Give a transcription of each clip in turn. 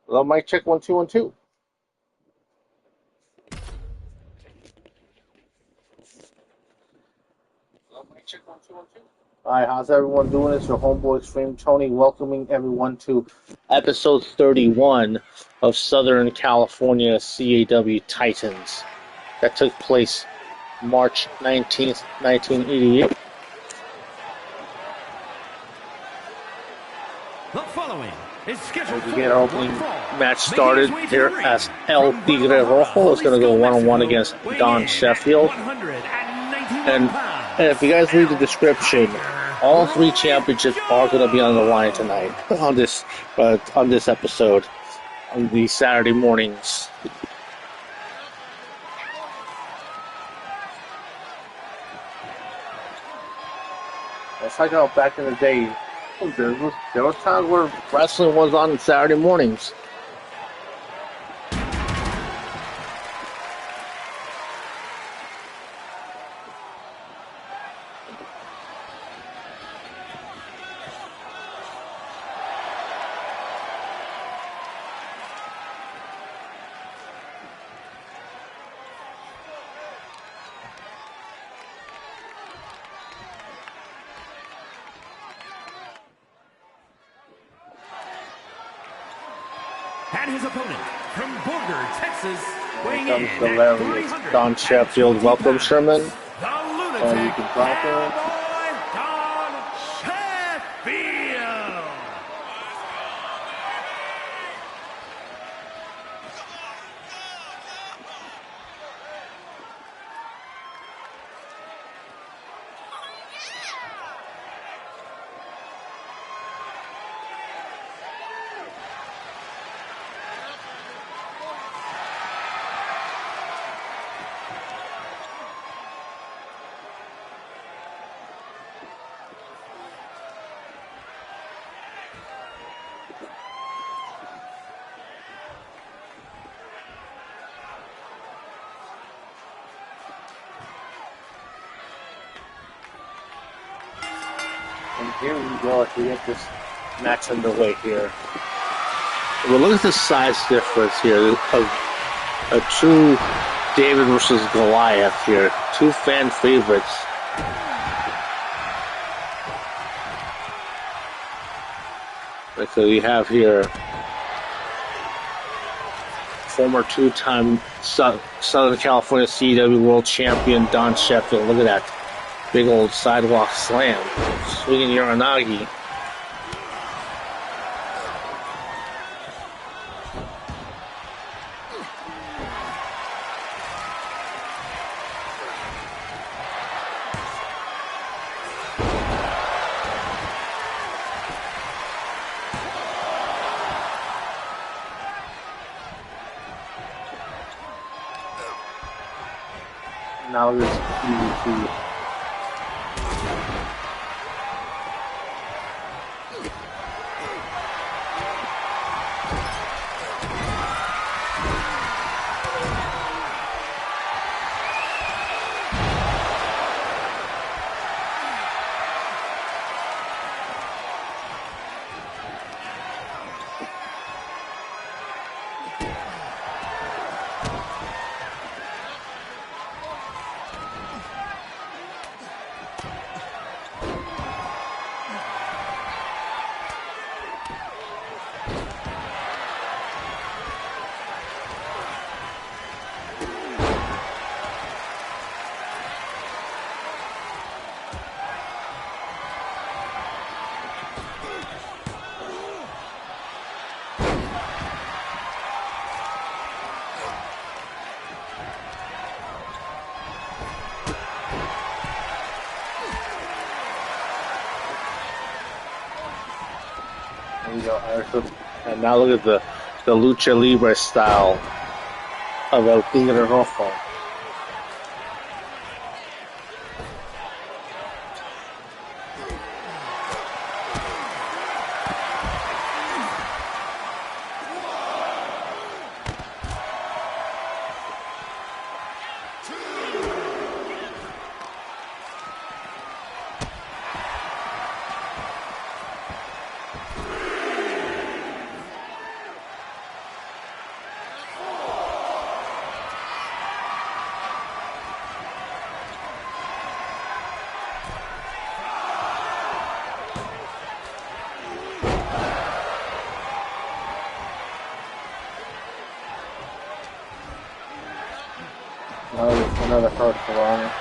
Hello, mic check 1 2 1 2. Hello, mic check 1 2 1 2. All right, how's everyone doing? It's your homeboy Extreme Tony, welcoming everyone to episode 31 of Southern California CAW Titans. That took place March 19th, 1988. The following is scheduled to get our opening match started here as El Tigre Rojo is going to go one-on-one against Don Sheffield. And if you guys read the description, all three championships are going to be on the line tonight on this episode on these Saturday mornings. It's like how back in the day, there were times where wrestling was on Saturday mornings. And his opponent from Boulder, Texas, weighing Here in comes the at hilarious Don Sheffield. Welcome, Sherman. the And you lunatic can drop it. Cowboy Don Sheffield. And here we go as we get this match underway here. Well, look at the size difference here of a true David versus Goliath here. Two fan favorites. So you have here former two-time Southern California CW World Champion Don Sheffield. Look at that. Big old sidewalk slam. Swinging Uranagi. Now this EVP. There you go. And now look at the Lucha Libre style of El Tigre Rojo. Another first alarm.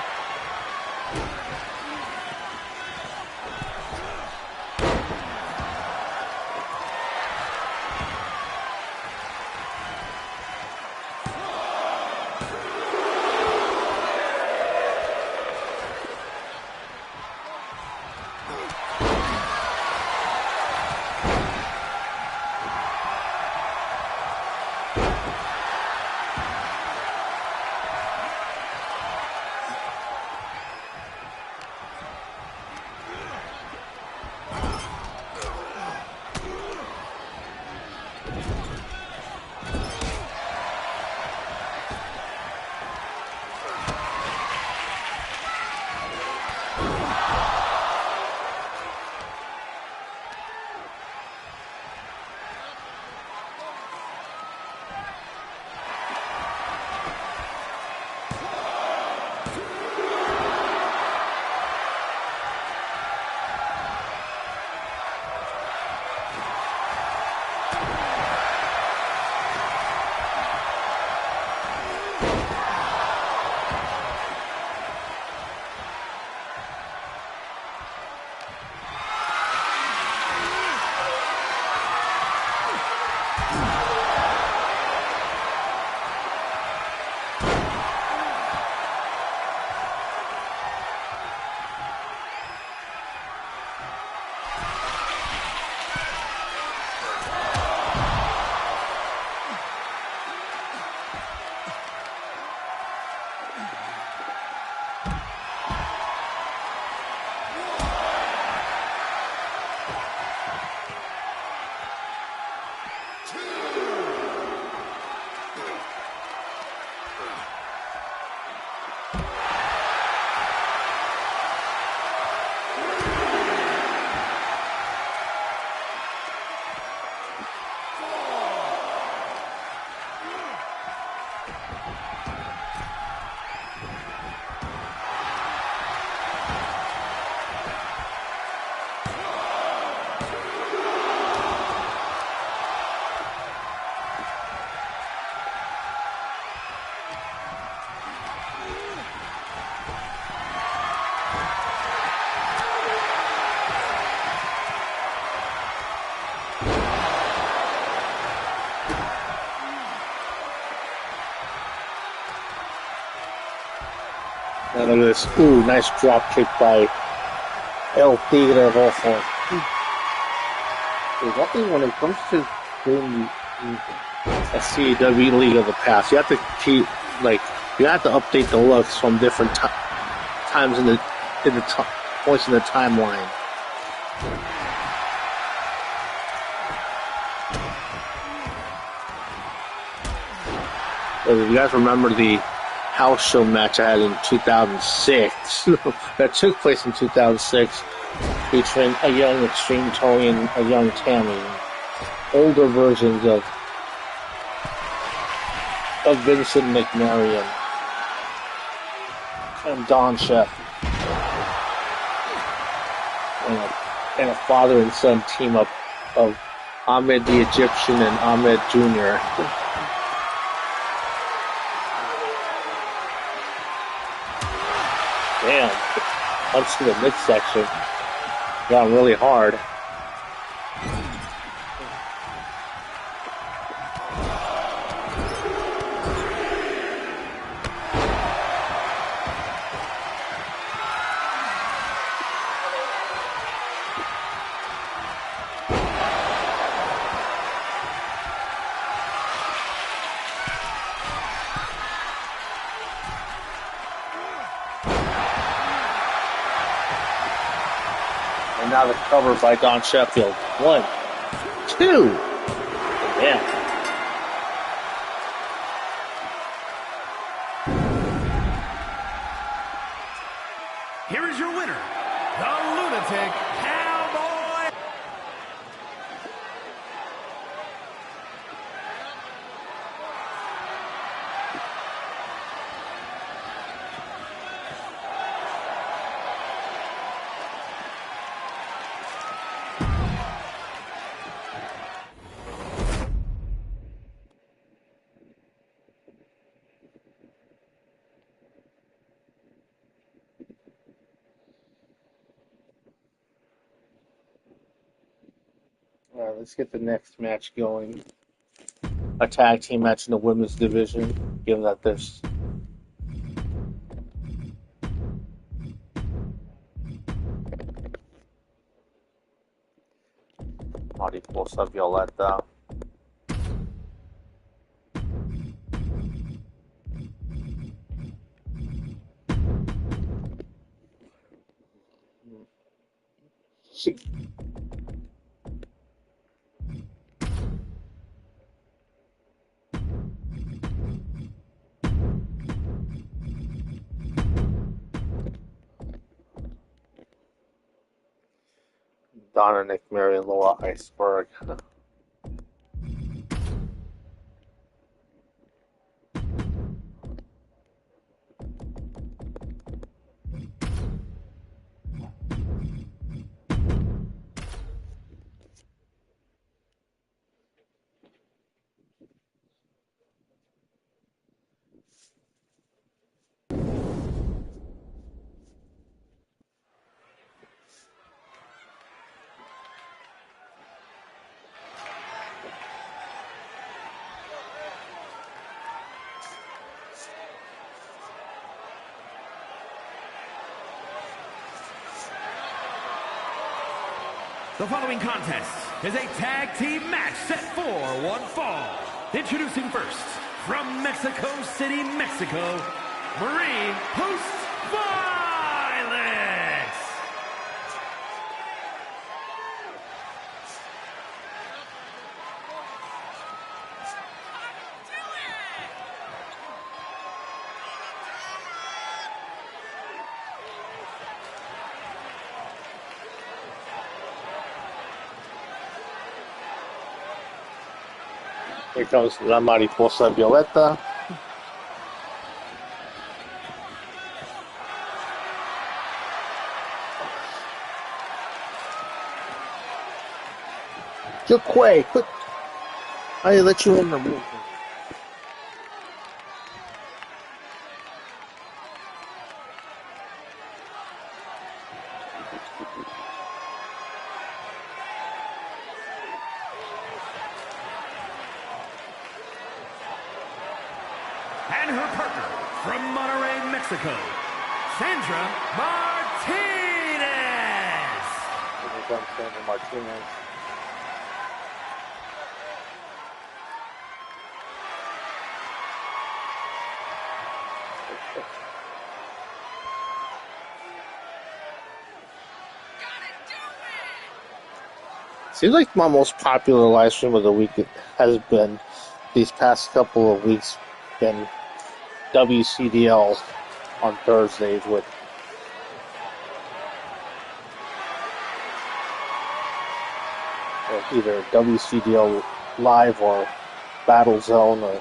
And look at this. Ooh, nice drop kick by El Tigre Rojo. Exactly when it comes to doing a CW League of the past, you have to keep, you have to update the looks from different times in the points in the timeline. So if you guys remember the house show match I had in 2006, that took place in 2006, featuring a young Extreme Tony and a young Tammy, older versions of Vincent McMarion and Don Chef, and a father and son team up of Ahmed the Egyptian and Ahmed Jr. Damn, punch to the midsection. Got really hard. And now the cover by Don Sheffield. 1, 2. Yeah. Here is your winner, the Lunatic Cowboy. All right, let's get the next match going. A tag team match in the women's division, given that there's Mariposa Violeta. Donna, Nick, Mary, and Laura Iceberg. The following contest is a tag team match set for one fall. Introducing first, from Mexico City, Mexico, Marie hosts Violence. Here comes La Mariposa Violeta. Quay, quick! I let you in the room. And her partner from Monterrey, Mexico, Sandra Martinez. Here comes Sandra Martinez. Seems like my most popular live stream of the week has been these past couple of weeks been WCDL on Thursdays with either WCDL Live or Battle Zone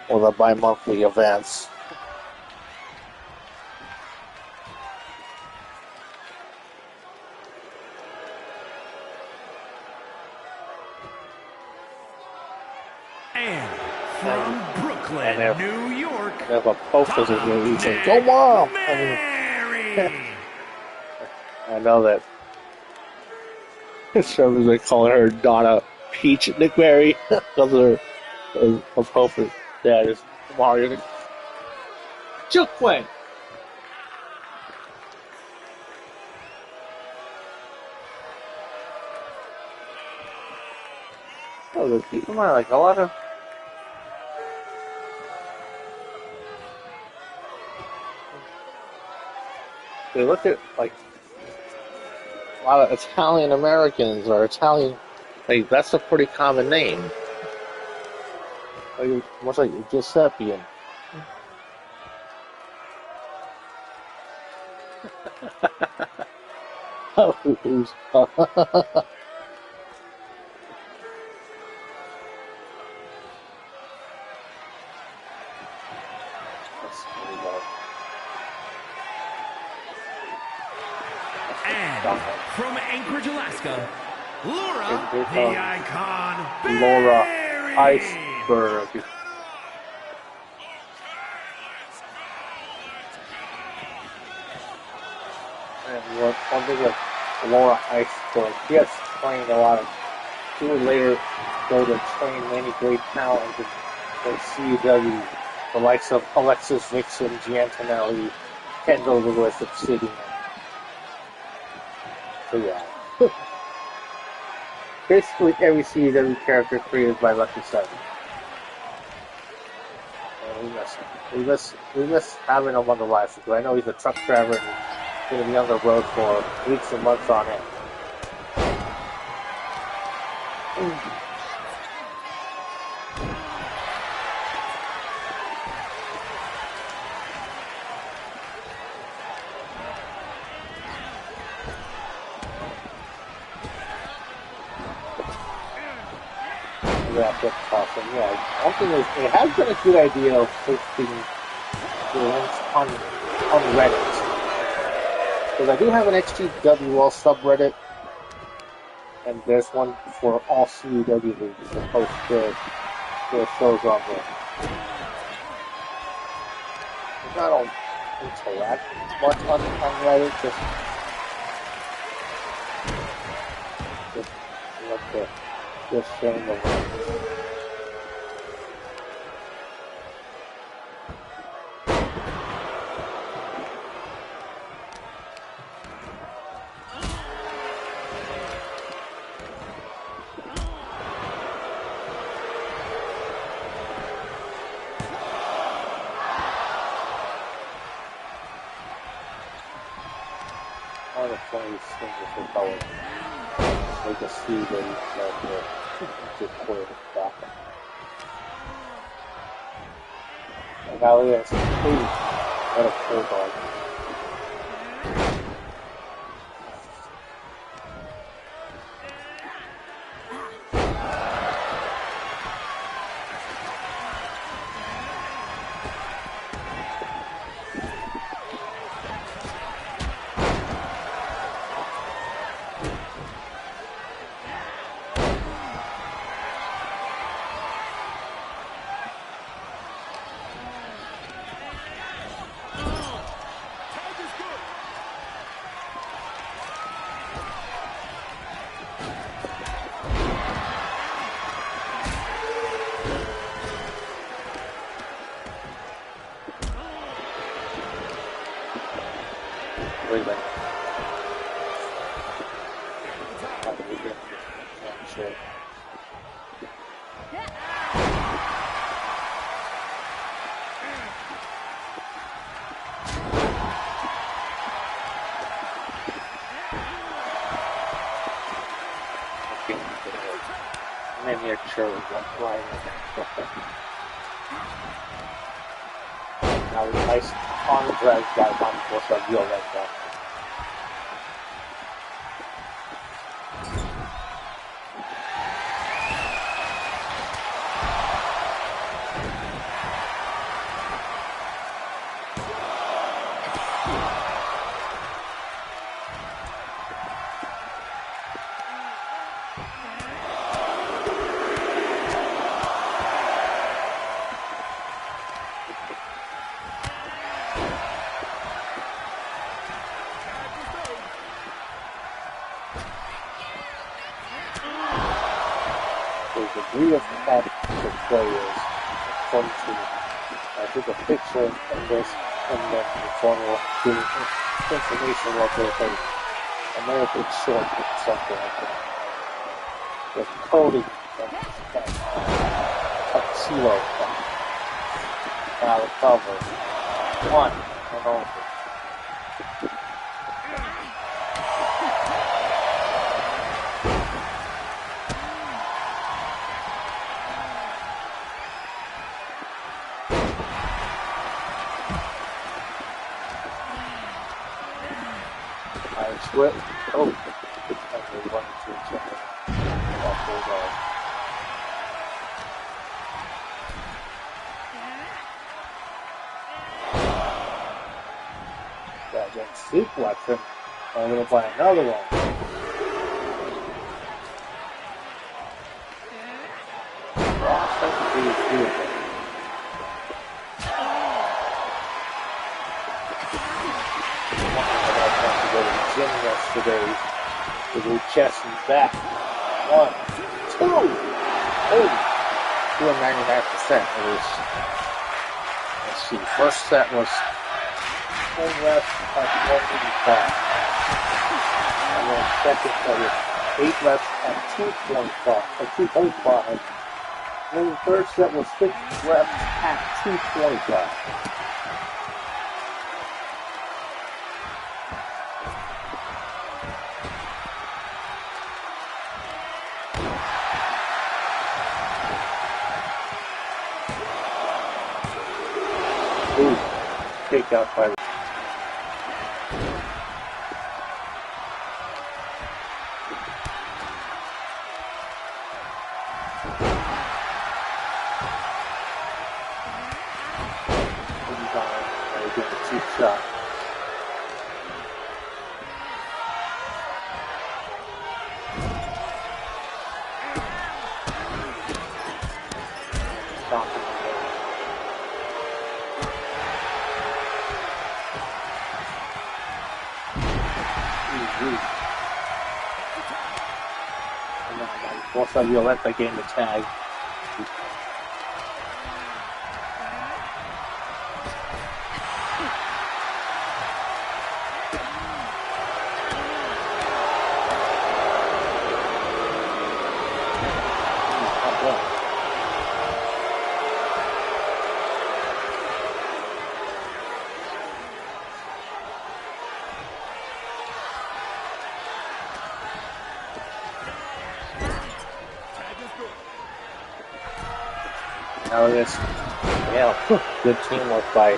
or the bi-monthly events. And from Brooklyn, New York, They have a poster of me saying, "Go Mom!" I know that. Some they call her Donna Peach Nick Mary because of her poster. Dad is Mario. Chukwe. Oh, the people are like a lot of. They look at like a lot of Italian Americans or Italian, like that's a pretty common name. Like much like Giuseppe. And who's And from Anchorage, Alaska, Laura, the icon, Laura Berry. Iceberg. And one thing with Laura Iceberg, she has trained a lot of he would later go to train many great talent in CW, the likes of Alexis Vixen, Giantonelli, Kendall Lewis, Obsidian. So yeah. Basically every CW character created by Lucky 7. And we miss having him on the live because I know he's a truck driver and he's going to be on the road for weeks and months on end. Yeah, one thing is, it has been a good idea of posting the links on Reddit. Because I do have an XGWL subreddit, and there's one for all CW leagues to post their shows on there. I don't interact much on Reddit, just sharing the links. They just see that he's just clear it back. And now he has what a cool dog. Miniature line. Now the nice on drag guy on force of deal like that. Three of the top players from team. I took a picture of this and then the formal information what they think. American short or something like that. With Cody and Tuxedo. Now the cover. One and over. Split. Oh, and they run into each other. That gets suplex him. I'm going to find another one. Yesterday to do chest and back. 1, Oh, doing 99% at least. Let's see. First set was 10 reps at 185. And then second set was 8 reps at 2.5. And then the third set was 6 reps at 225. Ooh, takeout by shot. Violetta gained the tag. Now this, yeah, good teamwork by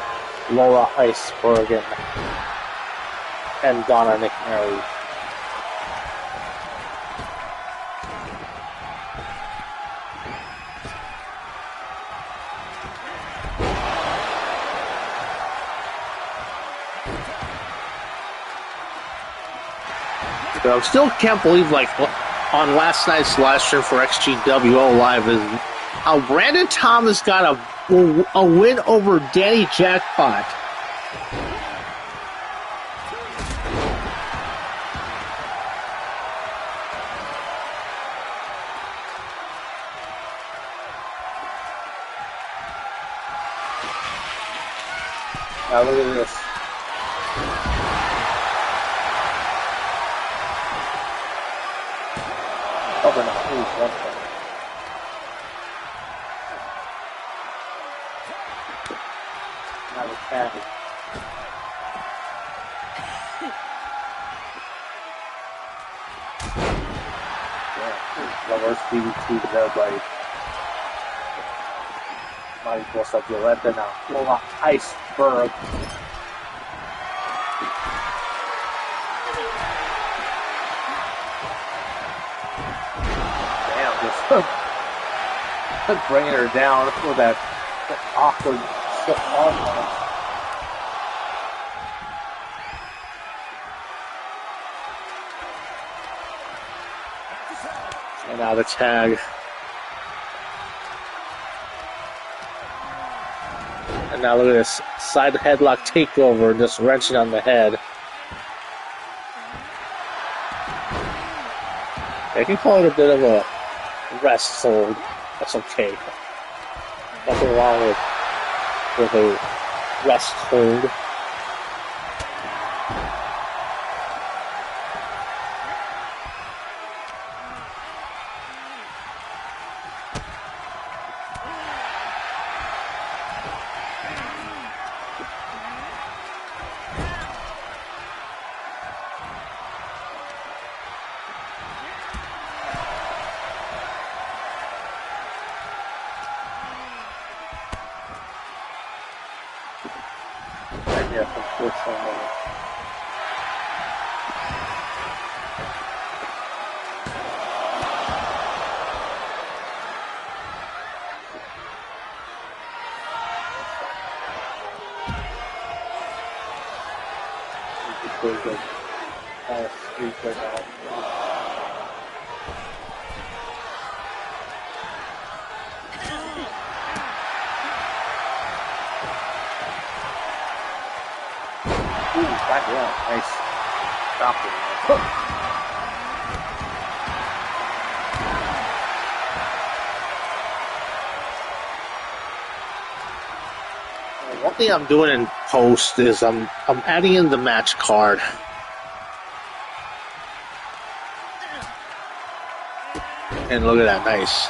Laura Iceberg and Donna McNary. So I still can't believe, like, on last night's live stream for XGWL Live is how Brandon Thomas got a win over Danny Jackpot. Now look at this. Over now, please, 1 point. Now the tag. Reverse DDT there by Mariposa Violetta now. Lola Iceberg. Bringing her down with that awkward shit on. And now the tag. And now look at this side headlock takeover, just wrenching on the head. I can call it a bit of a rest hold. That's okay. Nothing wrong with a rest hold. Nice. Stop it. One thing I'm doing in post is I'm adding in the match card. And look at that, nice.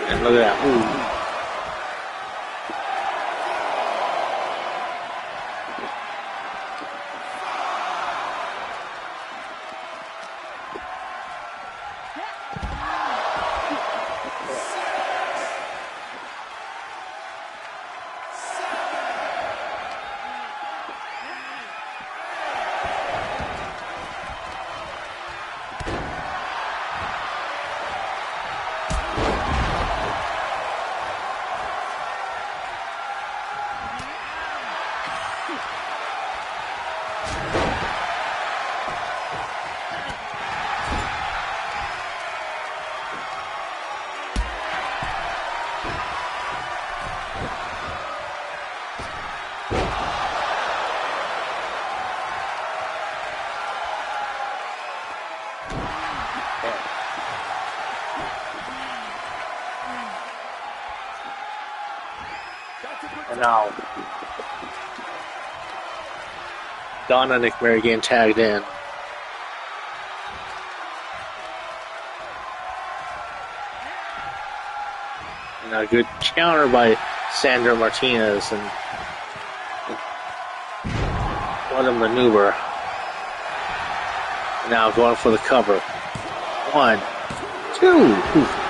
And look at that. Ooh. And now, Donna and Nick Mary getting tagged in. And a good counter by Sandra Martinez. And what a maneuver. And now going for the cover. 1, 2. Oof.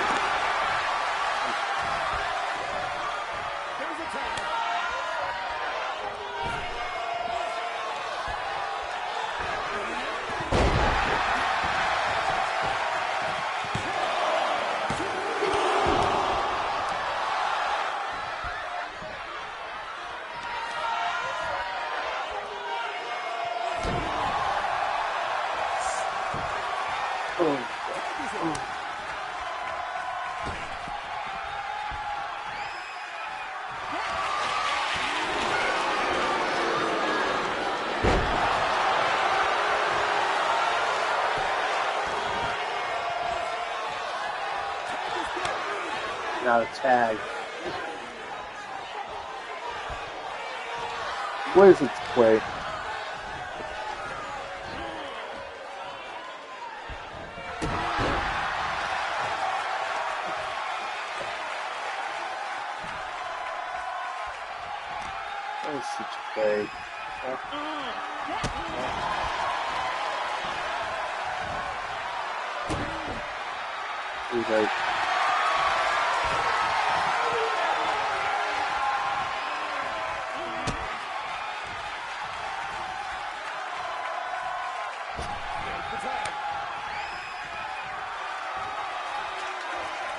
Now the tag. Where is its play? Where's its play?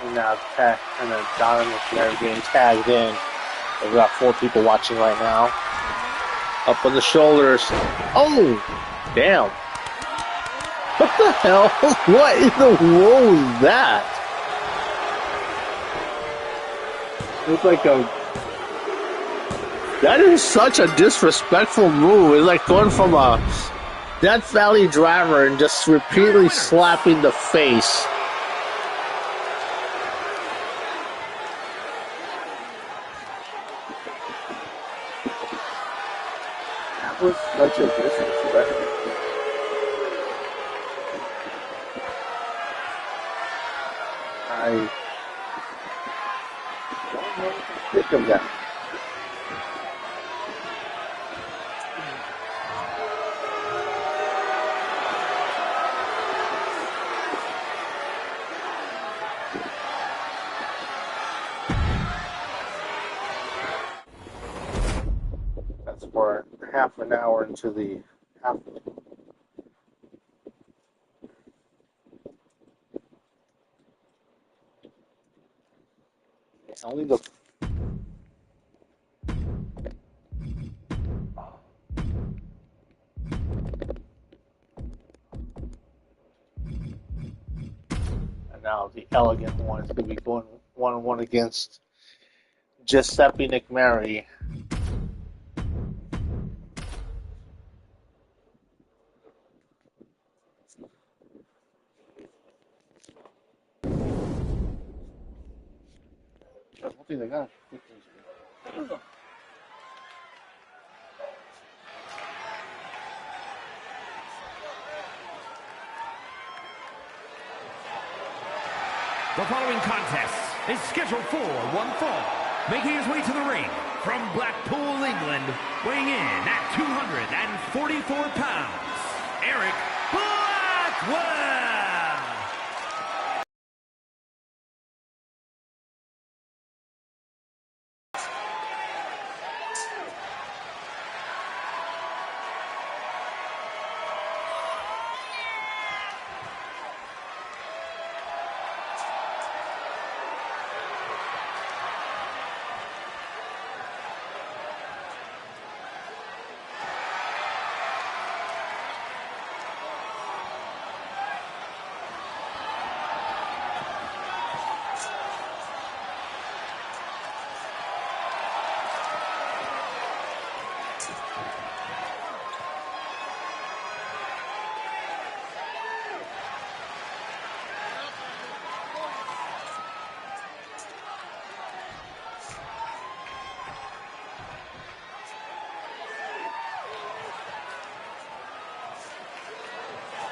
And now tag, and then Donna and Mary getting tagged in. We've got 4 people watching right now. Up on the shoulders. Oh, damn! What the hell? What in the world was that? It's like that is such a disrespectful move. It's like going from a Death Valley driver and just repeatedly slapping the face. That was such a disrespect. I don't know what to think of that. That's for half an hour into the half. Only the and now, the elegant one. It's going to be going 1-1 against Giuseppe McMurray. I don't think they got it. The following contest is scheduled for one fall. Making his way to the ring from Blackpool, England, weighing in at 244 pounds, Eric Blackwell.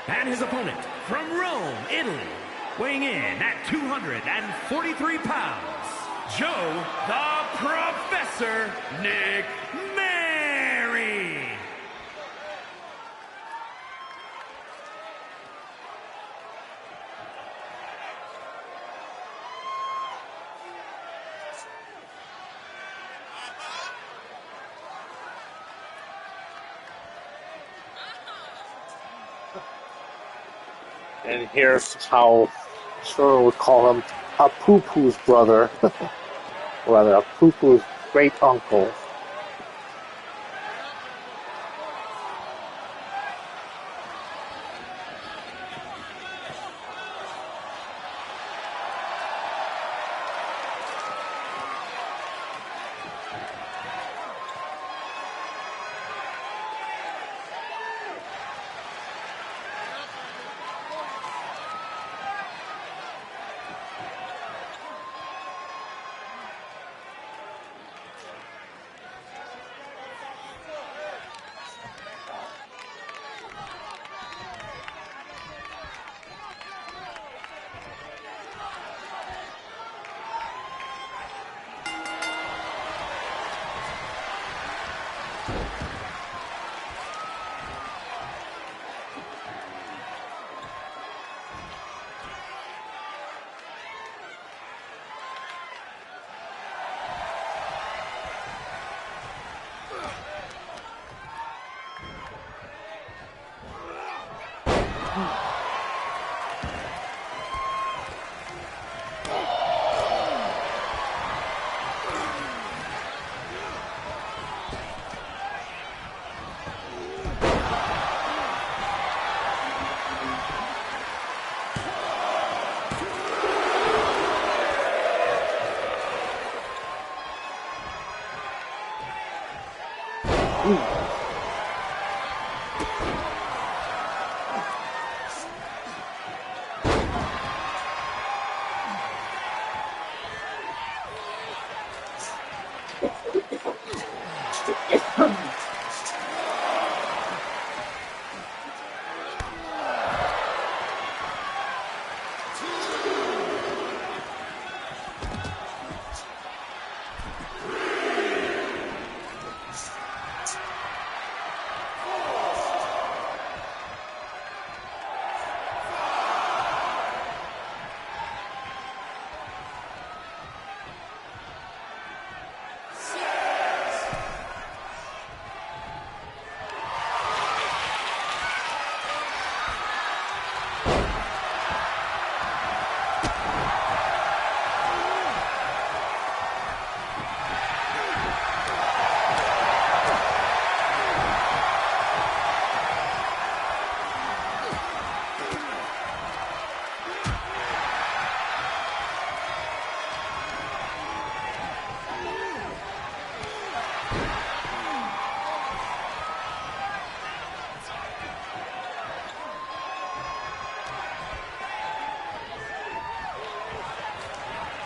And his opponent from Rome, Italy, weighing in at 243 pounds, Joe the Professor Nick Mary. And here's how Sora would call him a poo-poo's brother. Or rather, a poo-poo's great uncle.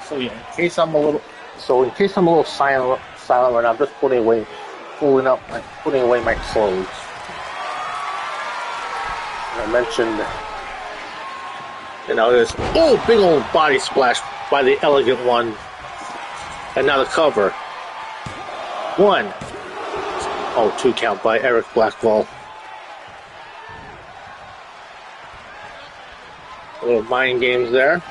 So yeah, in case I'm a little silent right now, I'm just putting away my clothes. And I mentioned, there's big old body splash by the Elegant One, and now the cover. 2 count by Eric Blackwell. A little mind games there.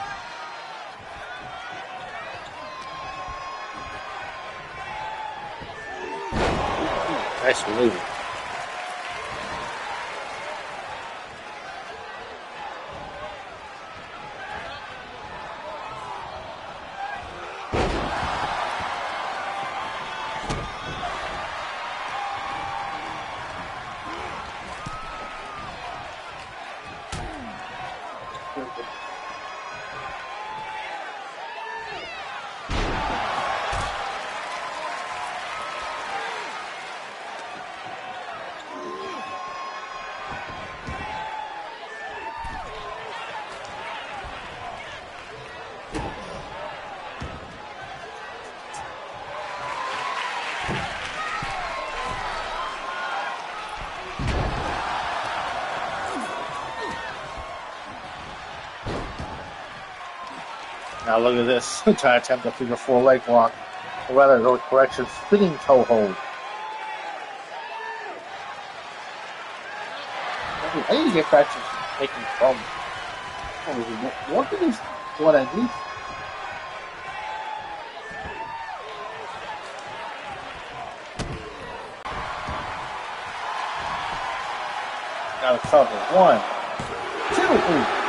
Nice move. Now look at this. Try to attempt a figure 4 leg lock. Or rather, no correction, spinning toe hold. I need to get back to making from. What is what I need? Now the cover. 1, 2.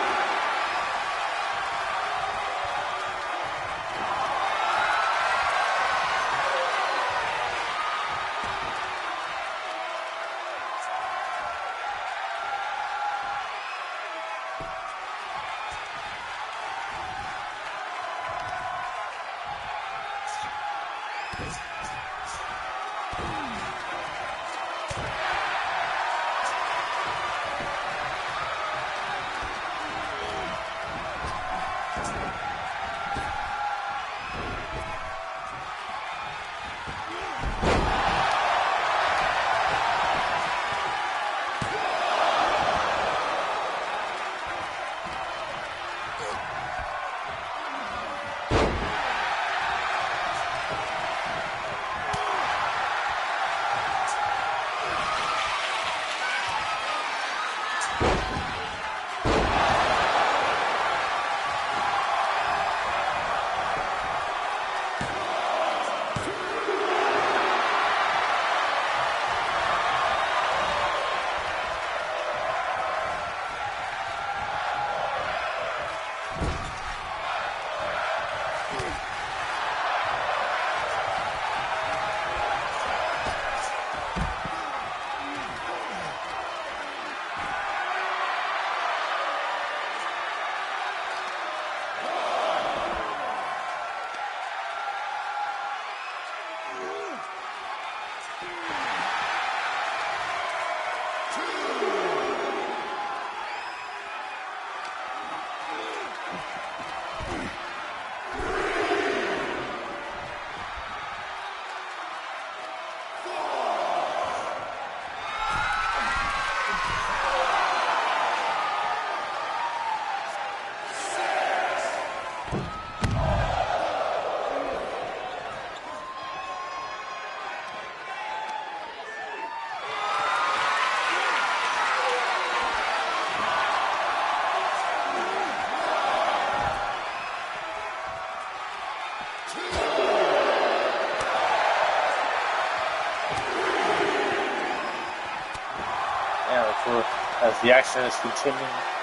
As the action is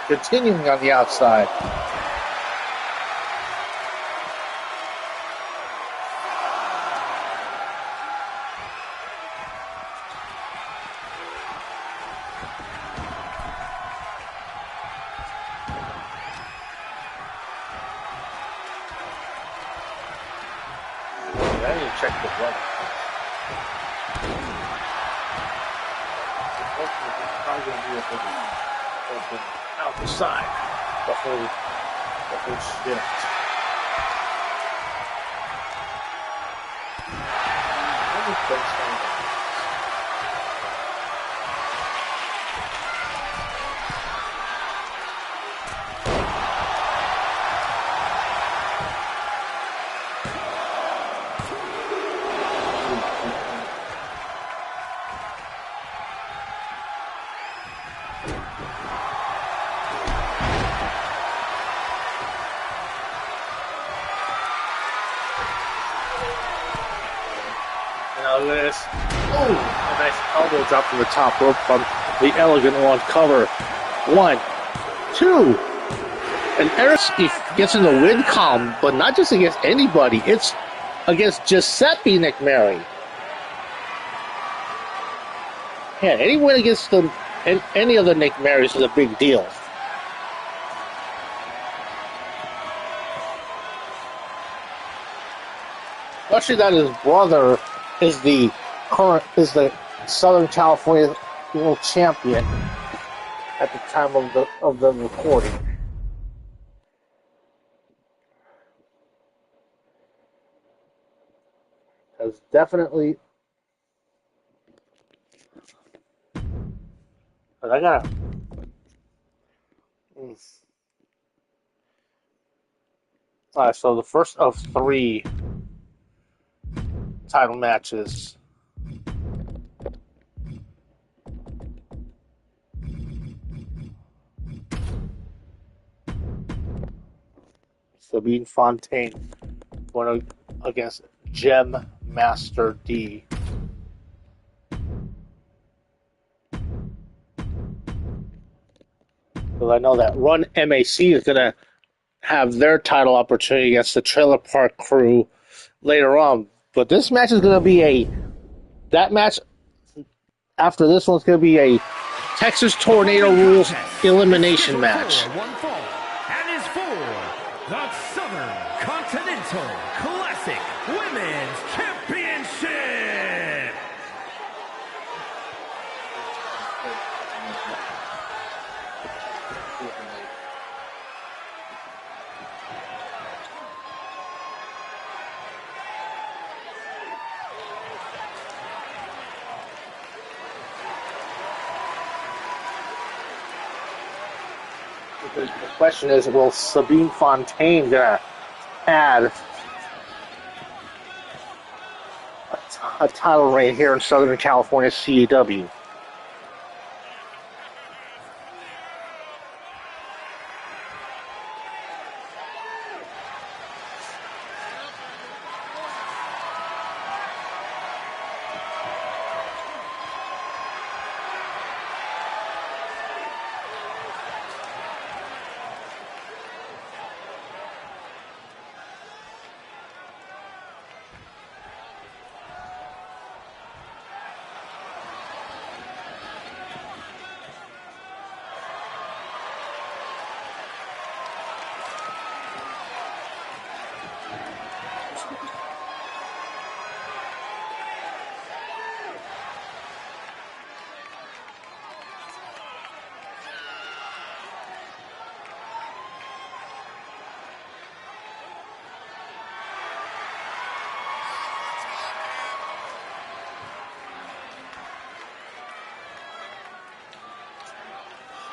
continuing on the outside. I need to check the weather. Probably going to be open out the side the whole shift. Now look at this. Oh, a nice elbow drop from the top rope from the Elegant One cover. 1, 2. And Eric gets in the win column, but not just against anybody. It's against Giuseppe McMurray. Yeah, any win against them, and any of the Nick Marys is a big deal. Especially that his brother is the Southern California World Champion at the time of the recording. Because definitely, I gotta. Alright, so the first of 3 title matches. Sabine Fontaine going against Gem Master D. Because I know that Run MAC is going to have their title opportunity against the Trailer Park Crew later on. But this match is going to be that match after this one's going to be a Texas Tornado Rules elimination match. And is for the Southern Continental Classic Women's Championship. The question is, will Sabine Fontaine gonna add a title reign here in Southern California CEW?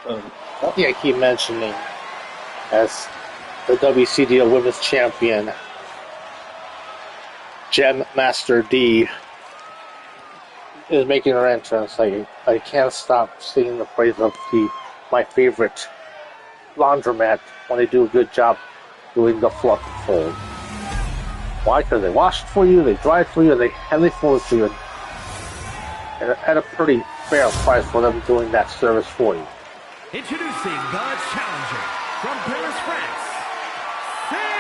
One thing I keep mentioning as the WCDL Women's Champion, Gem Master D, is making her entrance. I can't stop singing the praise of my favorite laundromat when they do a good job doing the fluff and fold. Why? Because they wash it for you, they dry it for you, and they fold it for you, and at a pretty fair price for them doing that service for you. Introducing the challenger from Paris, France, Sabin!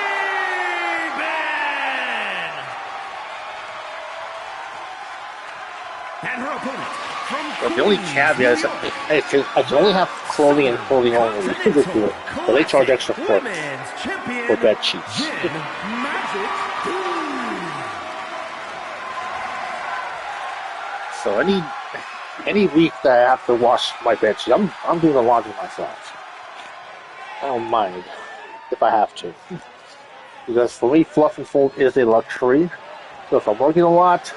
And her opponent from The only caveat is I can only have clothing and clothing only. But they charge extra for bed sheets. So any week that I have to wash my bed sheets, I'm doing the laundry myself. I don't mind if I have to. Because for me, fluff and fold is a luxury. So if I'm working a lot,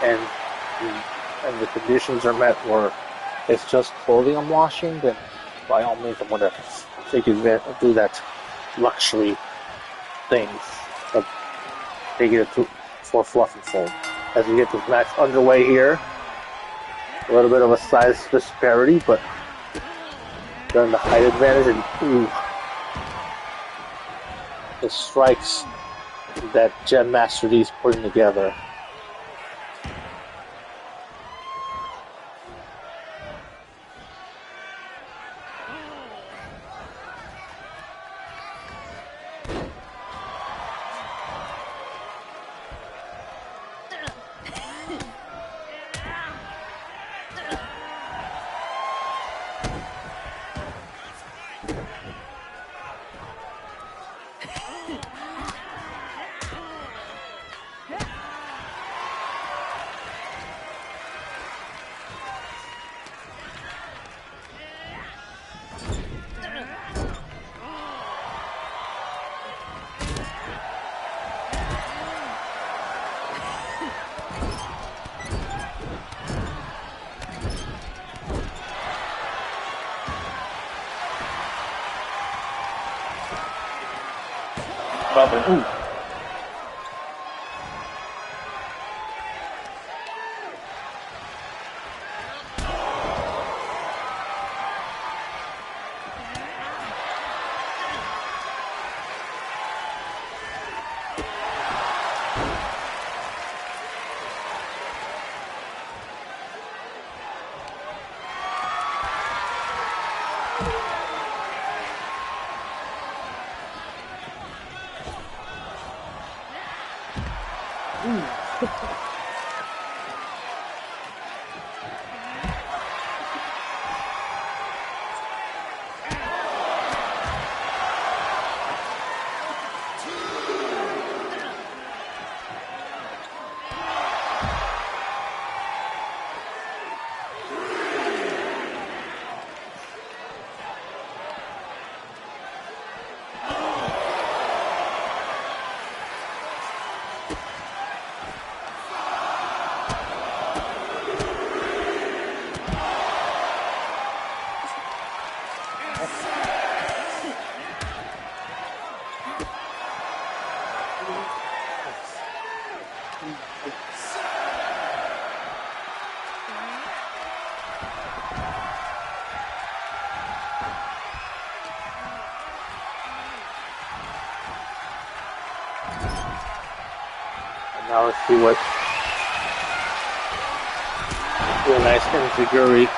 and the conditions are met where it's just clothing I'm washing, then by all means I'm going to take advantage, do that luxury thing of taking it for fluff and fold. As we get this match underway here, a little bit of a size disparity, but then the height advantage, and the strikes that Gem Master D's putting together. Ooh. Now let's see what a nice enziguri.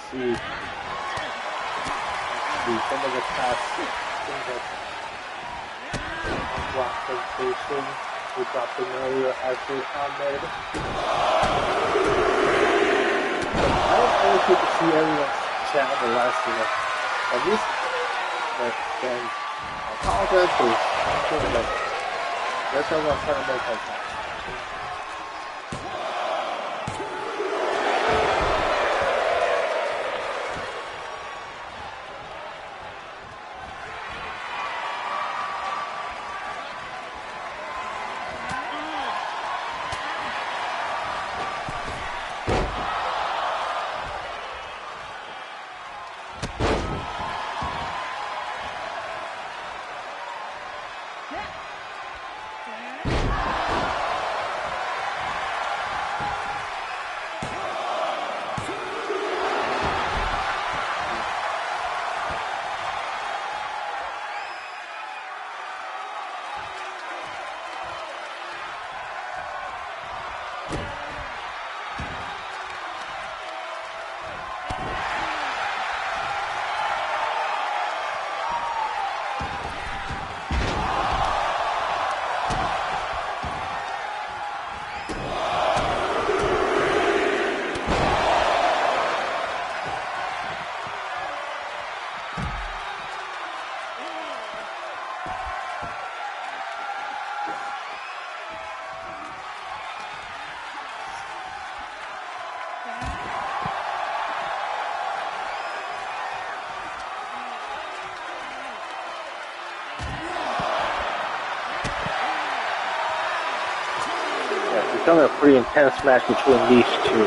See some of the past things that unblock sensation we dropped in earlier as we Ahmed. I don't always get to see everyone's chat on the last one. At least, but then I apologize for something that that's what I'm trying to make like that. gonna be a pretty intense match between these two.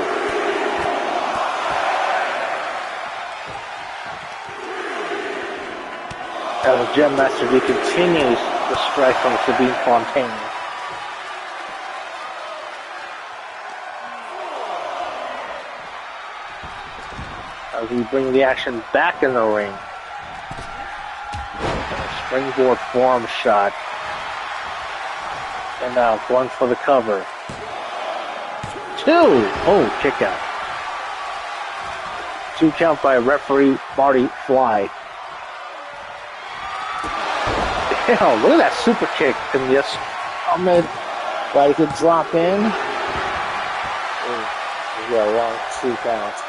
As Gem Master D continues the strike from Sabine Fontaine. As we bring the action back in the ring. Springboard forearm shot. And now going for the cover. 2! Oh, kick out. 2 count by referee Marty Fly. Damn, look at that super kick. And yes, Ahmed, like to drop in. Oh, we got a long 2 counts.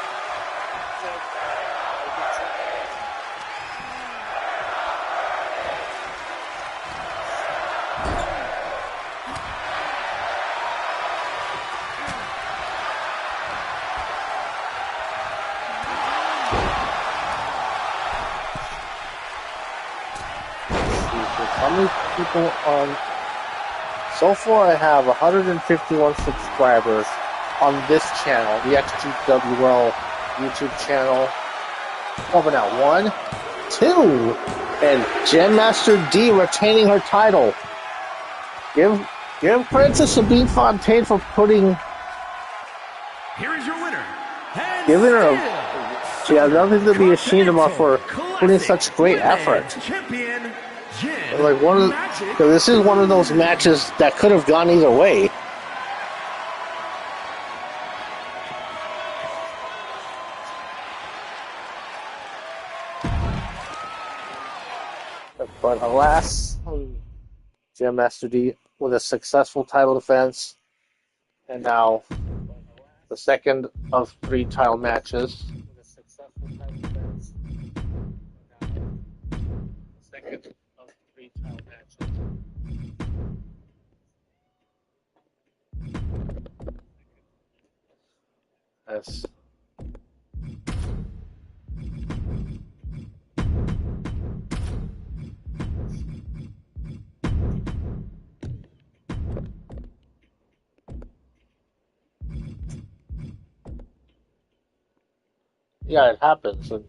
How many people on? So far, I have 151 subscribers on this channel, the XGWL YouTube channel. Coming out 1, 2, and Gem Master D retaining her title. Give credit to Sabine Fontaine for putting. Here is your winner. Giving her. She has nothing to be ashamed about for putting such great effort. Champion. Like this is one of those matches that could have gone either way. But alas, Gem Master D with a successful title defense, and now the second of 3 title matches. Yes. Yeah, it happens. And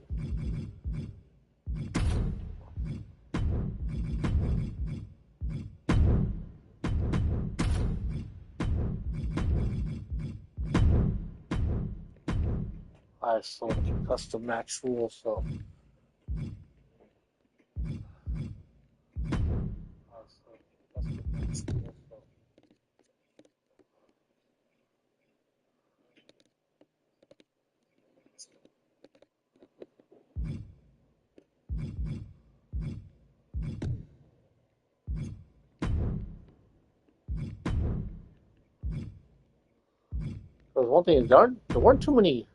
I saw custom match rules, so. Because one thing is, there weren't too many.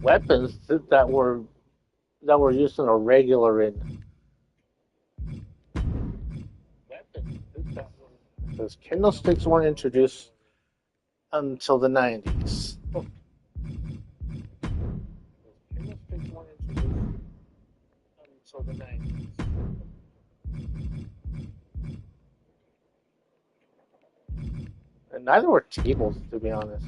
Weapons that were used in a regular in. Because candlesticks weren't introduced until the 90s. And neither were tables, to be honest.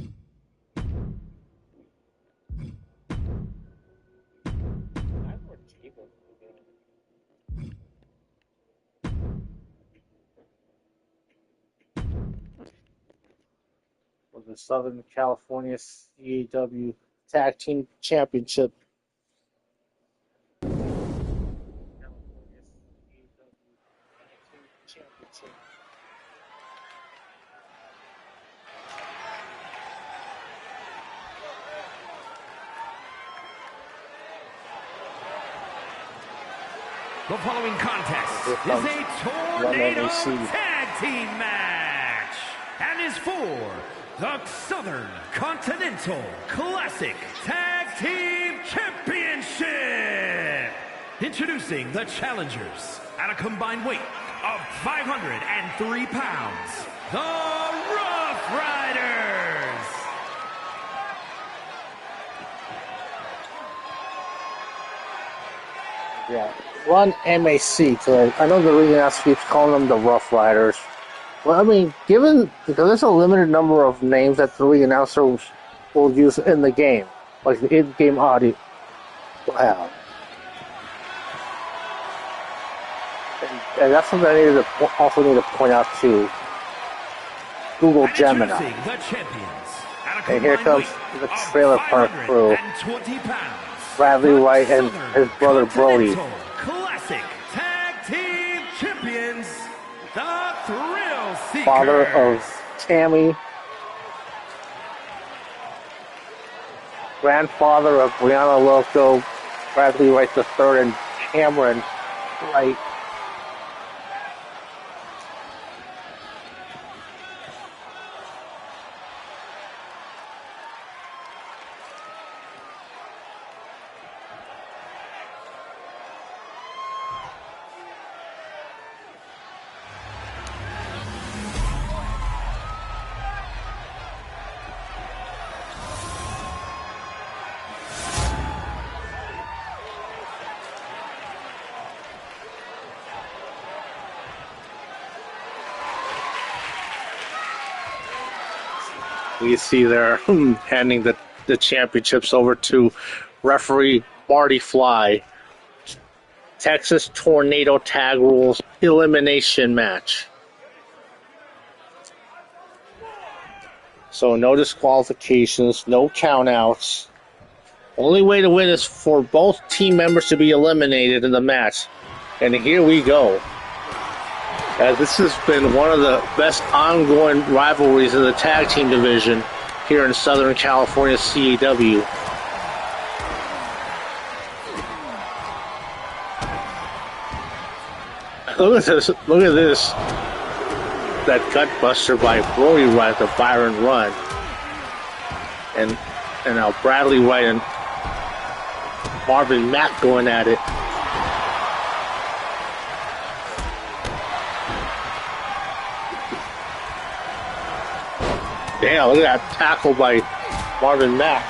Was the Southern California CAW Tag Team Championship. The following contest is a tornado tag team match and is for the Southern Continental Classic Tag Team Championship. Introducing the challengers at a combined weight of 503 pounds, the Rough Riders. Yeah. run MAC, because I know the ring announcer keeps calling them the Rough Riders. Well, I mean, because there's a limited number of names that the ring announcers will use in the game, like the in-game audio will have. And that's something I also need to point out to Google Gemini. And here comes the Trailer Park Crew. Bradley Wright and his brother Brody. Classic Tag Team Champions, the Thrill Seekers. Father of Tammy. Grandfather of Brianna Loco, Bradley Wright III, and Cameron Wright. You see there handing the championships over to referee Marty Fly. Texas Tornado Tag Rules elimination match. So no disqualifications, no countouts. Only way to win is for both team members to be eliminated in the match. And here we go. This has been one of the best ongoing rivalries in the tag team division here in Southern California CAW. Look at this. Look at this. That gutbuster by Brody Wright, the Byron Run. And now Bradley Wright and Marvin Mack going at it. Damn, look at that tackle by Marvin Mack.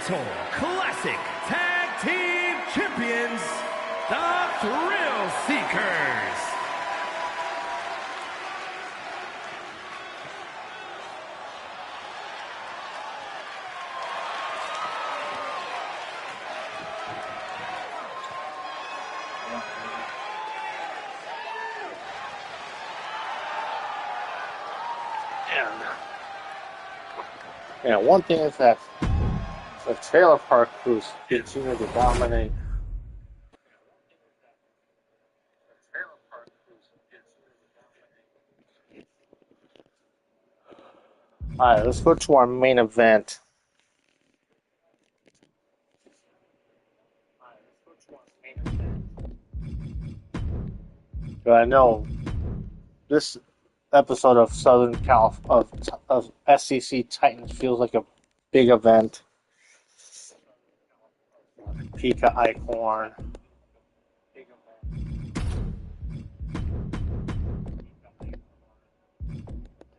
Classic Tag Team Champions, the Thrill Seekers. Yeah, one thing is that The trailer park crews continue to dominate. Alright, let's go to our main event. I know this episode of of SCC Titans feels like a big event. Pika Icorn.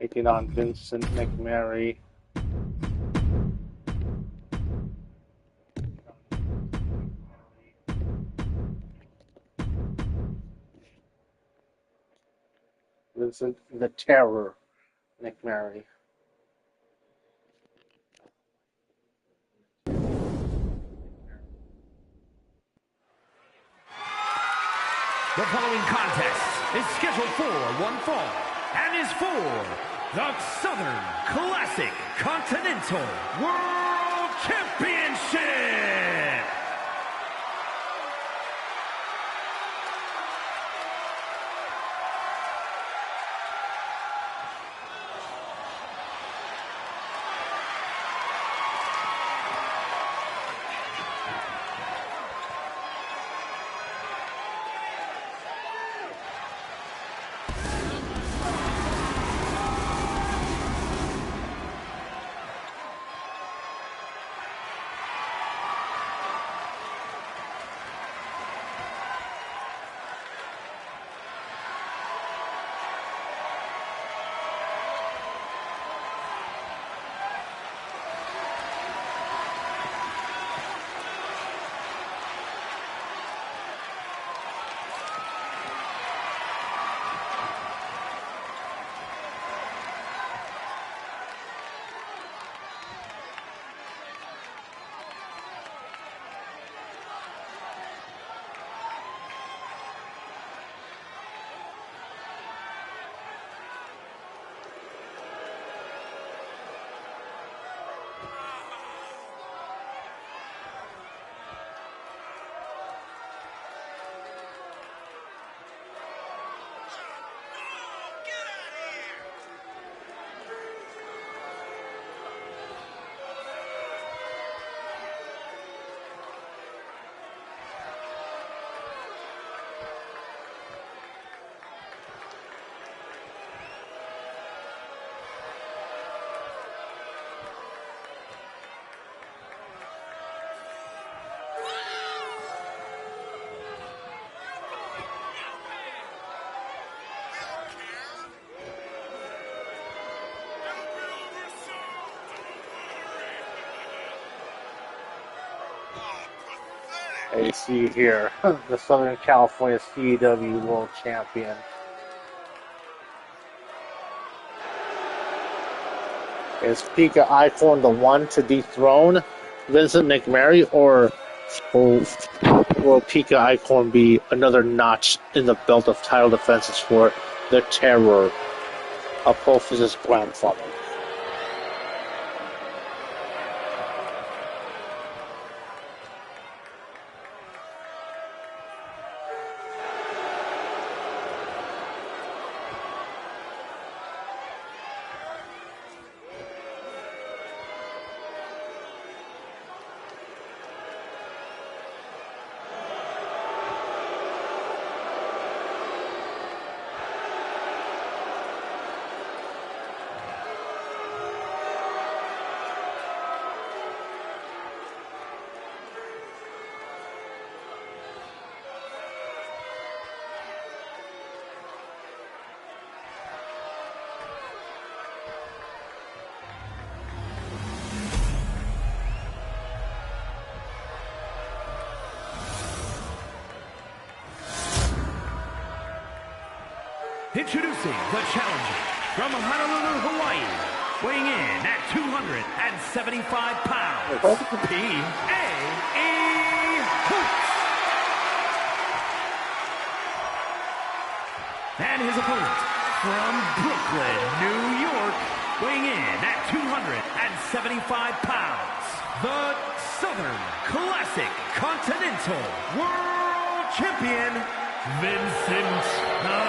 Taking on Vincent McMary. Vincent the Terror McMary. The following contest is scheduled for one fall and is for the Southern Classic Continental World Championship. You see here, the Southern California CW World Champion. Is Pika Icorn the one to dethrone Vincent McMary, or will Pika Icorn be another notch in the belt of title defenses for the Terror, Apophis' grandfather? Introducing the challenger from Honolulu, Hawaii, weighing in at 275 pounds, P.A.E. Hoots. And his opponent from Brooklyn, New York, weighing in at 275 pounds, the Southern Classic Continental World Champion, Vincent the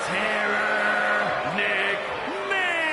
Terror Nick Mary.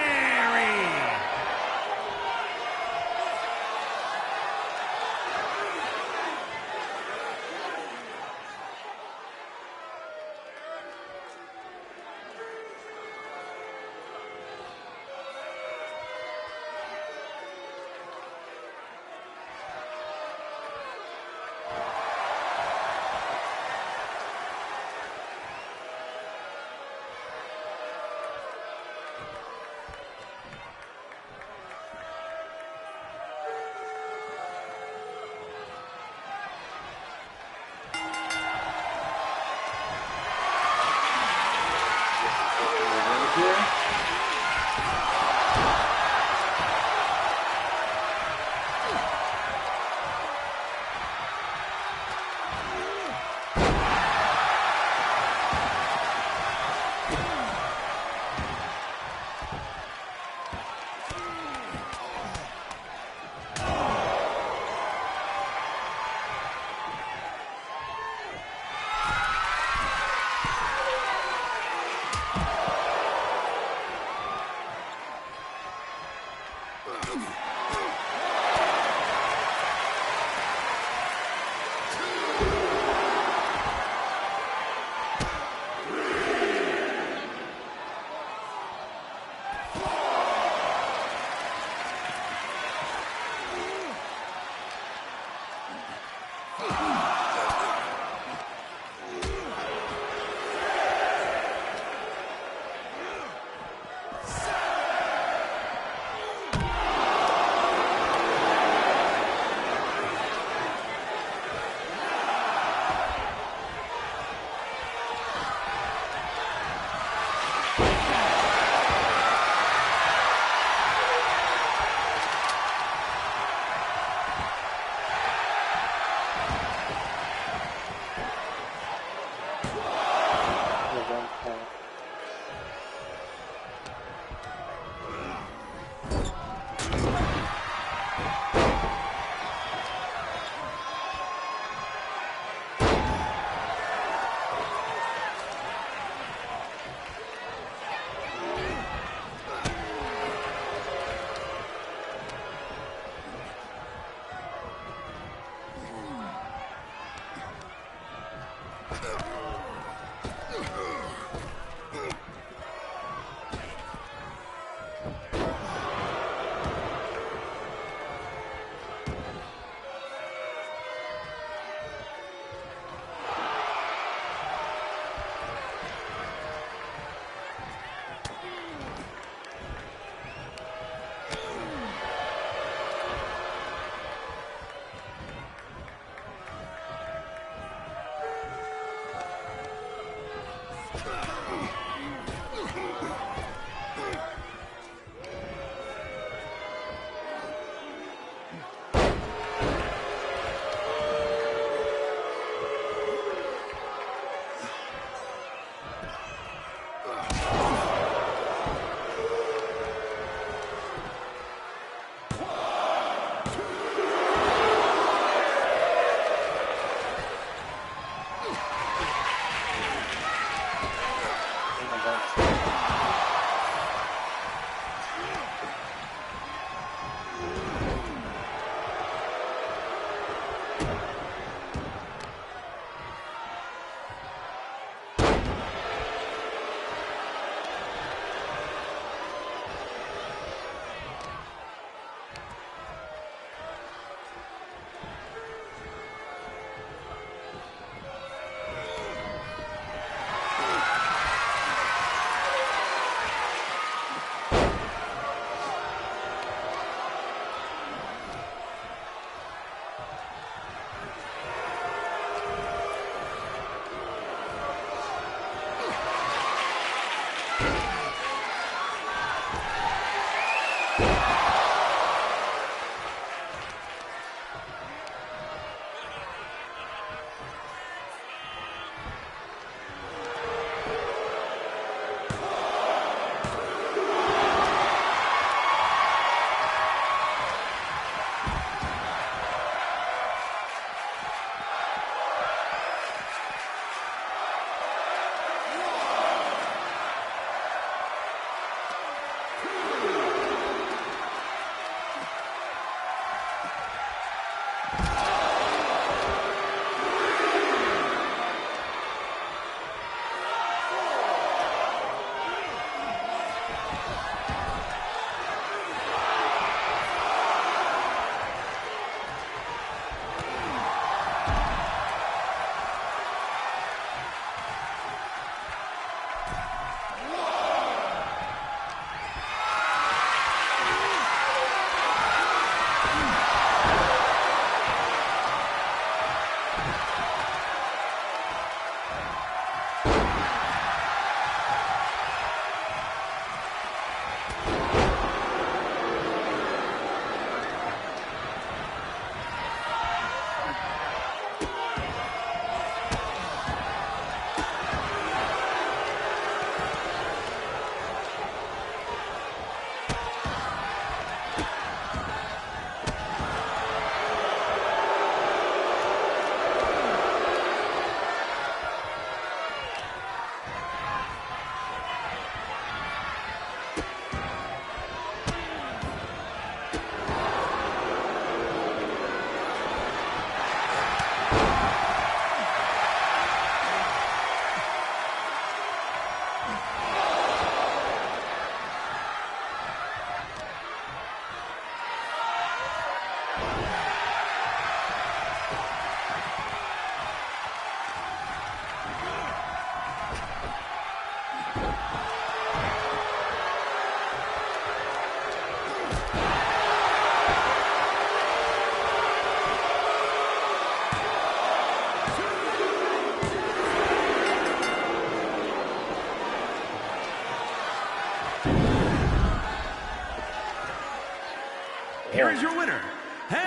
Here is your winner,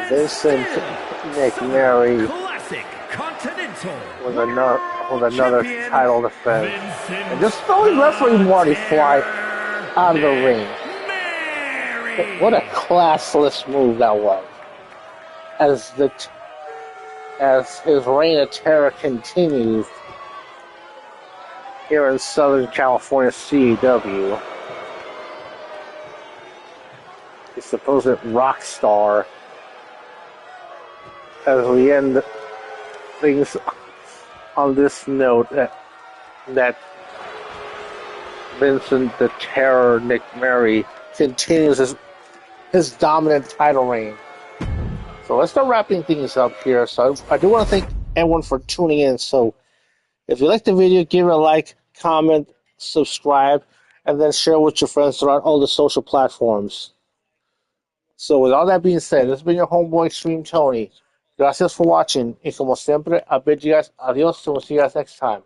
Vincent McMurray Classic Continental with another Champion title defense. Vincent And just throwing referee Marty fly out of the ring. Mary. What a classless move that was. As his reign of terror continues here in Southern California CEW. The supposed rock star. As we end things on this note, that Vincent the Terror Nick Murray continues his dominant title reign. So let's start wrapping things up here. So I do want to thank everyone for tuning in. So if you like the video, give it a like, comment, subscribe, and then share with your friends throughout all the social platforms. So with all that being said, this has been your homeboy Extreme Tony. Gracias for watching. Y como siempre, I bid you guys adios. So we'll see you guys next time.